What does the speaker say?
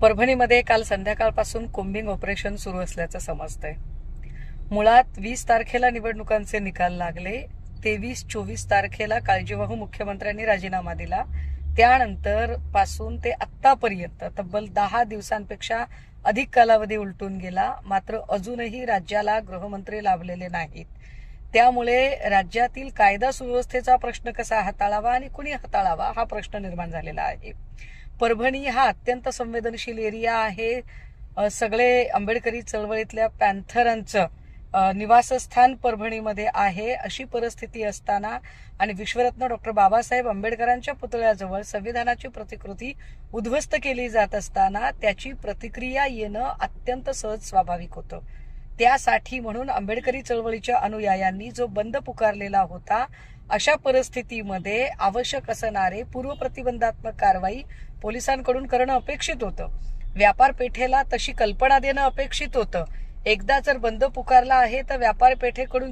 परभणीमध्ये काल संध्याकाळपासून combing operation सुरू असल्याचं समजतंय। मुळात 20 तारखेला निवडणुकांचे निकाल लागले, 23-24 तारखेला काळजीवाहू मुख्यमंत्र्यांनी राजीनामा दिला। त्यानंतर पासून ते आत्तापर्यंत तब्बल 10 दिवसांपेक्षा अधिक कालावधी उलटून गेला, मात्र अजूनही राज्याला गृहमंत्री लाभलेले नाहीत। त्यामुळे राज्यातील कायदा सुव्यवस्थेचा प्रश्न कसा हाताळावा आणि कुणी हाताळावा हा प्रश्न निर्माण झालेला आहे। परभणी हा अत्यंत संवेदनशील एरिया आहे। सगळे आंबेडकरी चळवळीतल्या पॅन्थरांचं निवासस्थान परभणीमध्ये आहे। अशी परिस्थिती असताना आणि विश्वरत्न डॉक्टर बाबासाहेब आंबेडकरांच्या पुतळ्याजवळ संविधानाची प्रतिकृती उद्ध्वस्त केली जात असताना त्याची प्रतिक्रिया येणं अत्यंत सहज स्वाभाविक होतं। त्यासाठी म्हणून आंबेडकरी चळवळीच्या अनुयायांनी जो बंद पुकारलेला होता, अशा परिस्थितीमध्ये आवश्यक असणारे पूर्व प्रतिबंधात्मक कारवाई पोलिसांकडून करणं अपेक्षित होतं। व्यापार पेठेला तशी कल्पना देणं अपेक्षित होतं। एकदा जर बंद पुकारला आहे तर व्यापार पेठेकडून